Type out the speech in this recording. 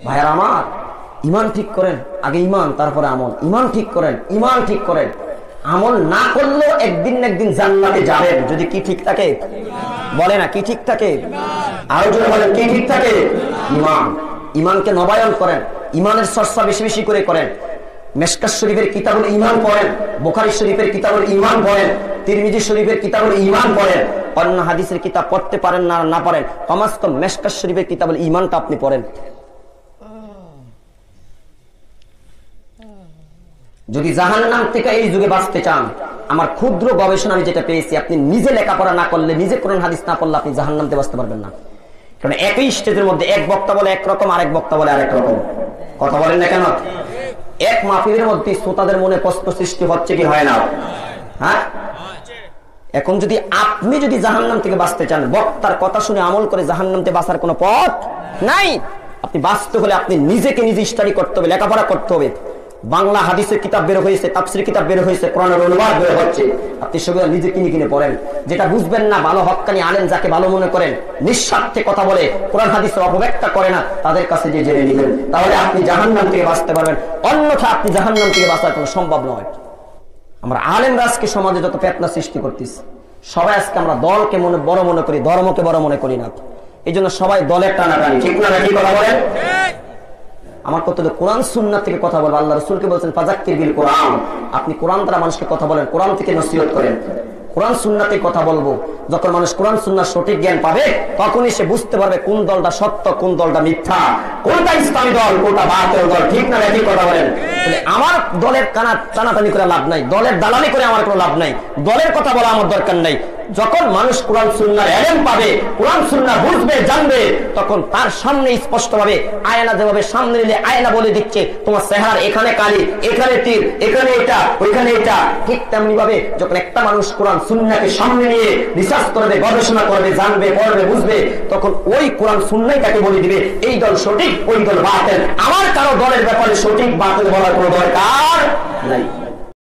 ভাইয়ার আমার, ইমান ঠিক করেন, আগে ইমান তারপরে আমল। ইমান ঠিক করেন, ইমান ঠিক করেন। আমল না করলেও একদিন না একদিন জান্নাতে যাবেন যদি কি ঠিক থাকে। বলে না কি ঠিক থাকে, আরো জোরে বলেন কি ঠিক থাকে। ইমান, ইমানকে নবায়ন করেন, ইমানের চর্চা বেশি বেশি করে করেন। মেশকাত শরীফের কিতাবুল ঈমান পড়েন, বুখারী শরীফের কিতাবুল ঈমান পড়েন, তিরমিজি শরীফের কিতাবুল ঈমান পড়েন। অন্য হাদিসের কিতাব পড়তে পারেন না না পারেন, কমাস কম মেশকাত শরীফের কিতাবুল ঈমানটা আপনি পড়েন। যদি জাহান্নাম থেকে এই যুগে বাঁচতে চান, আমার ক্ষুদ্র গবেষণা আমি যেটা পেয়েছি, আপনি নিজে লেখাপড়া না করলে, নিজে কোরআন হাদিস না পড়লে আপনি জাহান্নাম থেকে বাঁচতে পারবেন না। কারণ একই স্টেজের মধ্যে এক বক্তা বলে একরকম, আরেক বক্তা বলে আরেক রকম। কথা বলেন না কেন? এক মাহফিলের মধ্যে শ্রোতাদের মনে কষ্ট সৃষ্টি হচ্ছে কি হয় না? হ্যাঁ, এখন যদি আপনি যদি জাহান্নাম থেকে বাঁচতে চান, বক্তার কথা শুনে আমল করে জাহান্নাম থেকে বাঁচার কোনো পথ নাই। আপনি বাঁচতে হলে আপনি নিজেকে নিজে স্টাডি করতে হবে, লেখাপড়া করতে হবে। বাংলা হাদিসের কিতাব বের হয়েছে, তাফসীর কিতাব বের হয়েছে, কোরআনের অনুবাদ বের হচ্ছে, আপনি সেগুলো নিজে কিনে কিনে পড়েন। যেটা বুঝবেন না, ভালো হক্কানি আলেম যাকে ভালো মনে করেন, নিঃস্বার্থে কথা বলে, কোরআন হাদিসের অপব্যাখ্যা করে না, তাদের কাছে যে জেনে নেবেন, তাহলে আপনি জাহান্নাম থেকে বাঁচতে পারবেন। অন্যথা আপনি জাহান্নাম থেকে বাঁচার কোনো সম্ভব নয়। আমরা আলেমরা আজকে সমাজে যত ফিতনা সৃষ্টি করতেছি, সবাই আজকে আমরা দলকে বড় মনে করি, ধর্মকে বড় মনে করি না। এই জন্য সবাই দলের টানাটানি, ঠিক না? কি কথা বলেন? আমার কত কোরআন সুন্নাহ থেকে কথা বলবো। আল্লাহ রাসূলকে বলেছেন ফাযাক্কির বিল কোরআন, আপনি কোরআন দ্বারা মানুষকে কথা বলেন, কোরআন থেকে নসিহত করেন। কোরআন সুন্নাহতে কথা বলবো। যখন মানুষ কোরআন সুন্নাহর সঠিক জ্ঞান পাবে, তখনই সে বুঝতে পারবে কোন দলটা সত্য, কোন দলটা মিথ্যা, কোনটা ইসলামী দল, কোনটা বাতিল দল, ঠিক না? কি কথা বলেন? আমার দলের টানাটানি করে লাভ নাই, দলের দালালি করে আমার কোনো লাভ নাই, দলের কথা বলা আমার দরকার নাই। যখন মানুষ কোরআন সুন্নাহর ইলম পাবে, কোরআন সুন্নাহ বুঝবে, জানবে, তখন তার সামনে স্পষ্ট ভাবে আয়না যেভাবে সামনে নিলে আয়না বলে দিচ্ছে তোমার চেহারার এখানে কালি, এখানে তীর, এখানে এটা, ওইখানে এটা, ঠিক তেমনি ভাবে যখন একটা মানুষ কোরআন সুন্নাহকে সামনে নিয়ে রিসার্চ করবে, গবেষণা করবে, জানবে, পড়বে, বুঝবে, তখন ওই কোরআন সুন্নাহই তাকে বলে দিবে এই দল সঠিক, ওই দল বাতিল। আমার কারো দলের ব্যাপারে সঠিক বাতিল বলার কোনো দরকার নাই।